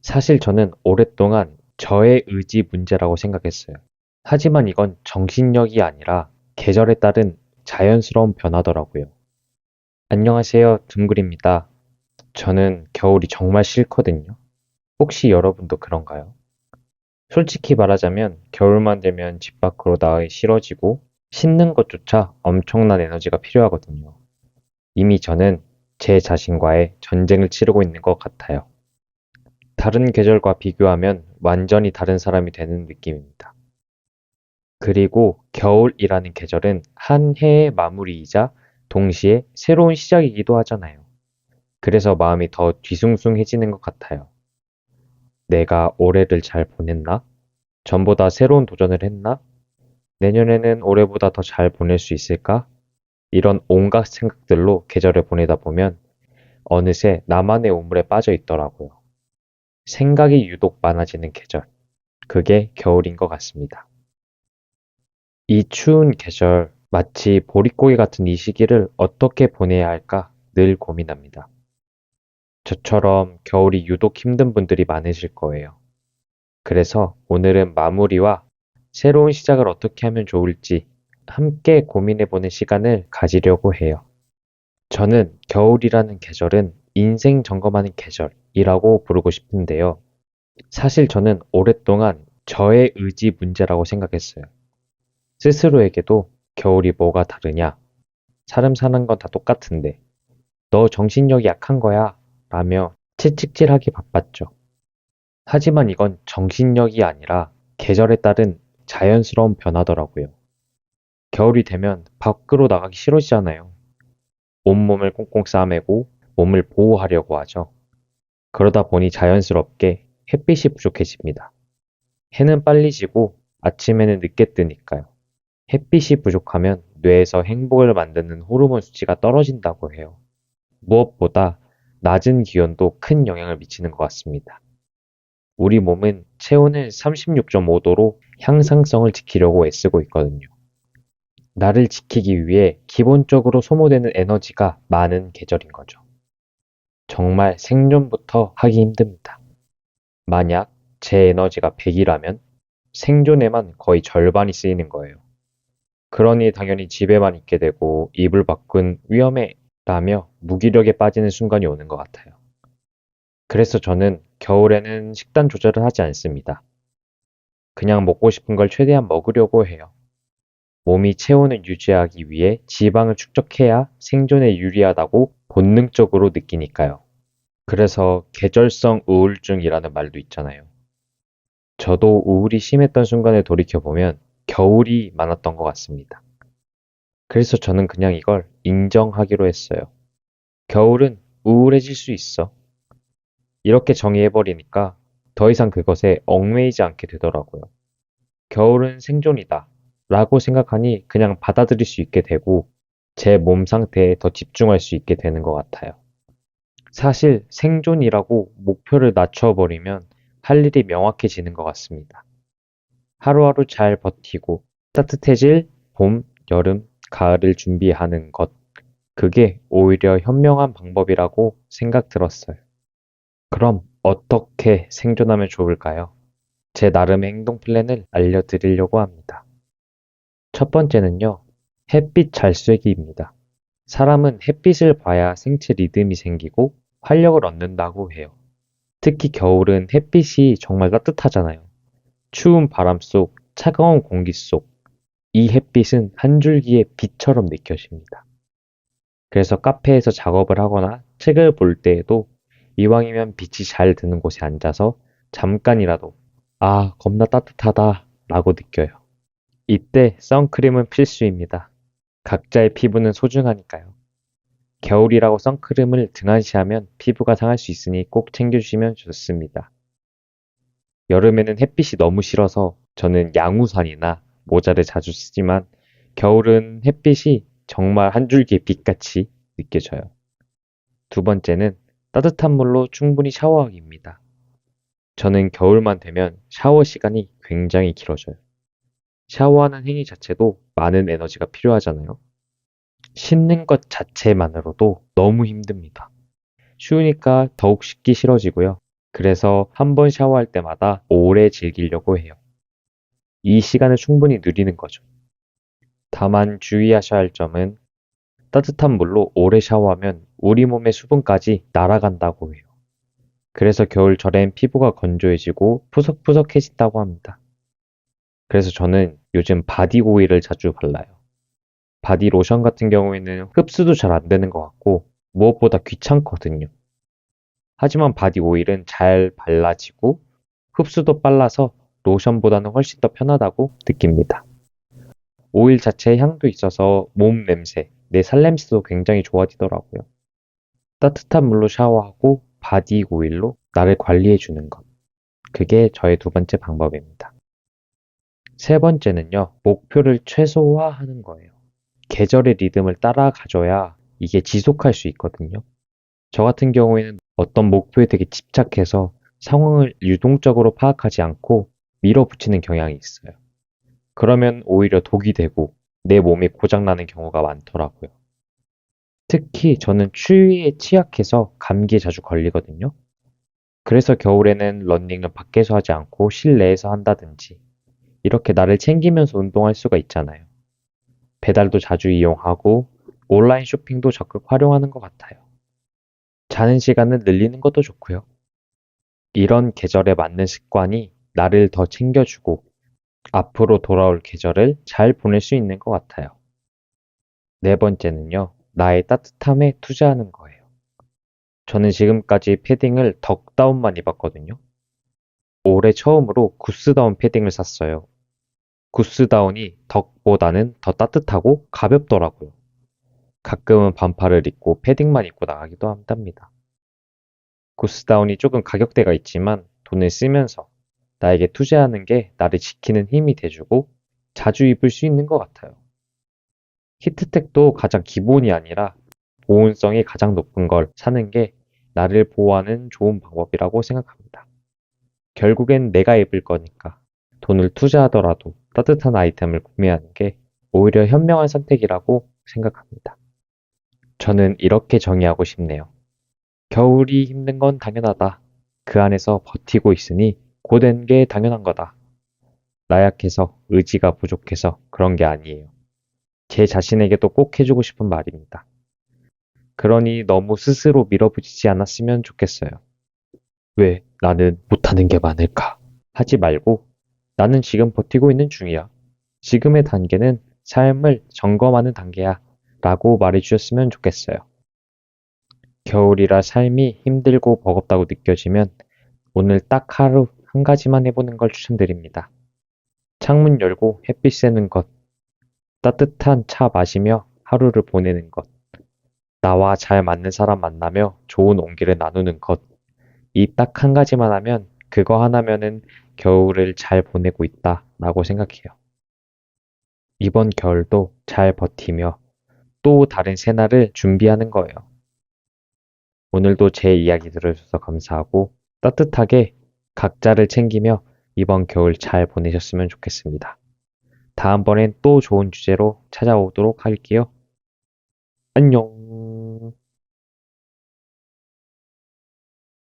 사실 저는 오랫동안 저의 의지 문제라고 생각했어요. 하지만 이건 정신력이 아니라 계절에 따른 자연스러운 변화더라고요. 안녕하세요, 둥글입니다. 저는 겨울이 정말 싫거든요. 혹시 여러분도 그런가요? 솔직히 말하자면 겨울만 되면 집 밖으로 나가기 싫어지고 씻는 것조차 엄청난 에너지가 필요하거든요. 이미 저는 제 자신과의 전쟁을 치르고 있는 것 같아요. 다른 계절과 비교하면 완전히 다른 사람이 되는 느낌입니다. 그리고 겨울이라는 계절은 한 해의 마무리이자 동시에 새로운 시작이기도 하잖아요. 그래서 마음이 더 뒤숭숭해지는 것 같아요. 내가 올해를 잘 보냈나? 전보다 새로운 도전을 했나? 내년에는 올해보다 더 잘 보낼 수 있을까? 이런 온갖 생각들로 계절을 보내다 보면 어느새 나만의 우물에 빠져 있더라고요. 생각이 유독 많아지는 계절. 그게 겨울인 것 같습니다. 이 추운 계절, 마치 보릿고개 같은 이 시기를 어떻게 보내야 할까 늘 고민합니다. 저처럼 겨울이 유독 힘든 분들이 많으실 거예요. 그래서 오늘은 마무리와 새로운 시작을 어떻게 하면 좋을지 함께 고민해보는 시간을 가지려고 해요. 저는 겨울이라는 계절은 인생 점검하는 계절이라고 부르고 싶은데요. 사실 저는 오랫동안 저의 의지 문제라고 생각했어요. 스스로에게도 겨울이 뭐가 다르냐? 사람 사는 건 다 똑같은데. 너 정신력이 약한 거야. 라며 채찍질하기 바빴죠. 하지만 이건 정신력이 아니라 계절에 따른 자연스러운 변화더라고요. 겨울이 되면 밖으로 나가기 싫어지잖아요. 온몸을 꽁꽁 싸매고 몸을 보호하려고 하죠. 그러다 보니 자연스럽게 햇빛이 부족해집니다. 해는 빨리 지고 아침에는 늦게 뜨니까요. 햇빛이 부족하면 뇌에서 행복을 만드는 호르몬 수치가 떨어진다고 해요. 무엇보다 낮은 기온도 큰 영향을 미치는 것 같습니다. 우리 몸은 체온을 36.5도로 향상성을 지키려고 애쓰고 있거든요. 나를 지키기 위해 기본적으로 소모되는 에너지가 많은 계절인 거죠. 정말 생존부터 하기 힘듭니다. 만약 제 에너지가 100이라면 생존에만 거의 절반이 쓰이는 거예요. 그러니 당연히 집에만 있게 되고 이불 밖은 위험해 라며 무기력에 빠지는 순간이 오는 것 같아요. 그래서 저는 겨울에는 식단 조절을 하지 않습니다. 그냥 먹고 싶은 걸 최대한 먹으려고 해요. 몸이 체온을 유지하기 위해 지방을 축적해야 생존에 유리하다고 본능적으로 느끼니까요. 그래서 계절성 우울증이라는 말도 있잖아요. 저도 우울이 심했던 순간을 돌이켜보면 겨울이 많았던 것 같습니다. 그래서 저는 그냥 이걸 인정하기로 했어요. 겨울은 우울해질 수 있어. 이렇게 정의해버리니까 더 이상 그것에 얽매이지 않게 되더라고요. 겨울은 생존이다. 라고 생각하니 그냥 받아들일 수 있게 되고 제 몸 상태에 더 집중할 수 있게 되는 것 같아요. 사실 생존이라고 목표를 낮춰버리면 할 일이 명확해지는 것 같습니다. 하루하루 잘 버티고 따뜻해질 봄, 여름, 가을을 준비하는 것. 그게 오히려 현명한 방법이라고 생각 들었어요. 그럼 어떻게 생존하면 좋을까요? 제 나름의 행동 플랜을 알려드리려고 합니다. 첫 번째는요, 햇빛 잘 쐬기입니다. 사람은 햇빛을 봐야 생체 리듬이 생기고 활력을 얻는다고 해요. 특히 겨울은 햇빛이 정말 따뜻하잖아요. 추운 바람 속, 차가운 공기 속, 이 햇빛은 한 줄기의 빛처럼 느껴집니다. 그래서 카페에서 작업을 하거나 책을 볼 때에도 이왕이면 빛이 잘 드는 곳에 앉아서 잠깐이라도 아, 겁나 따뜻하다 라고 느껴요. 이때 선크림은 필수입니다. 각자의 피부는 소중하니까요. 겨울이라고 선크림을 등한시하면 피부가 상할 수 있으니 꼭 챙겨주시면 좋습니다. 여름에는 햇빛이 너무 싫어서 저는 양우산이나 모자를 자주 쓰지만 겨울은 햇빛이 정말 한 줄기의 빛같이 느껴져요. 두 번째는 따뜻한 물로 충분히 샤워하기입니다. 저는 겨울만 되면 샤워 시간이 굉장히 길어져요. 샤워하는 행위 자체도 많은 에너지가 필요하잖아요. 씻는 것 자체만으로도 너무 힘듭니다. 추우니까 더욱 씻기 싫어지고요. 그래서 한 번 샤워할 때마다 오래 즐기려고 해요. 이 시간을 충분히 누리는 거죠. 다만 주의하셔야 할 점은 따뜻한 물로 오래 샤워하면 우리 몸의 수분까지 날아간다고 해요. 그래서 겨울철엔 피부가 건조해지고 푸석푸석해진다고 합니다. 그래서 저는 요즘 바디 오일을 자주 발라요. 바디 로션 같은 경우에는 흡수도 잘 안 되는 것 같고 무엇보다 귀찮거든요. 하지만 바디 오일은 잘 발라지고 흡수도 빨라서 로션보다는 훨씬 더 편하다고 느낍니다. 오일 자체의 향도 있어서 몸 냄새, 내 살냄새도 굉장히 좋아지더라고요. 따뜻한 물로 샤워하고 바디 오일로 나를 관리해 주는 것. 그게 저의 두 번째 방법입니다. 세 번째는요, 목표를 최소화하는 거예요. 계절의 리듬을 따라가줘야 이게 지속할 수 있거든요. 저 같은 경우에는 어떤 목표에 되게 집착해서 상황을 유동적으로 파악하지 않고 밀어붙이는 경향이 있어요. 그러면 오히려 독이 되고 내 몸이 고장나는 경우가 많더라고요. 특히 저는 추위에 취약해서 감기에 자주 걸리거든요. 그래서 겨울에는 러닝을 밖에서 하지 않고 실내에서 한다든지 이렇게 나를 챙기면서 운동할 수가 있잖아요. 배달도 자주 이용하고 온라인 쇼핑도 적극 활용하는 것 같아요. 자는 시간을 늘리는 것도 좋고요. 이런 계절에 맞는 습관이 나를 더 챙겨주고 앞으로 돌아올 계절을 잘 보낼 수 있는 것 같아요. 네 번째는요, 나의 따뜻함에 투자하는 거예요. 저는 지금까지 패딩을 덕다운만 입었거든요. 올해 처음으로 구스다운 패딩을 샀어요. 구스다운이 덕보다는 더 따뜻하고 가볍더라고요. 가끔은 반팔을 입고 패딩만 입고 나가기도 한답니다. 구스다운이 조금 가격대가 있지만 돈을 쓰면서 나에게 투자하는 게 나를 지키는 힘이 돼주고 자주 입을 수 있는 것 같아요. 히트텍도 가장 기본이 아니라 보온성이 가장 높은 걸 사는 게 나를 보호하는 좋은 방법이라고 생각합니다. 결국엔 내가 입을 거니까 돈을 투자하더라도 따뜻한 아이템을 구매하는 게 오히려 현명한 선택이라고 생각합니다. 저는 이렇게 정의하고 싶네요. 겨울이 힘든 건 당연하다. 그 안에서 버티고 있으니 고된 게 당연한 거다. 나약해서 의지가 부족해서 그런 게 아니에요. 제 자신에게도 꼭 해주고 싶은 말입니다. 그러니 너무 스스로 밀어붙이지 않았으면 좋겠어요. 왜 나는 못하는 게 많을까? 하지 말고 나는 지금 버티고 있는 중이야. 지금의 단계는 삶을 점검하는 단계야. 라고 말해주셨으면 좋겠어요. 겨울이라 삶이 힘들고 버겁다고 느껴지면 오늘 딱 하루 한 가지만 해보는 걸 추천드립니다. 창문 열고 햇빛 쐬는 것, 따뜻한 차 마시며 하루를 보내는 것, 나와 잘 맞는 사람 만나며 좋은 온기를 나누는 것, 이 딱 한 가지만 하면 그거 하나면은 겨울을 잘 보내고 있다 라고 생각해요. 이번 겨울도 잘 버티며 또 다른 새날을 준비하는 거예요. 오늘도 제 이야기 들어주셔서 감사하고 따뜻하게 각자를 챙기며 이번 겨울 잘 보내셨으면 좋겠습니다. 다음번엔 또 좋은 주제로 찾아오도록 할게요. 안녕!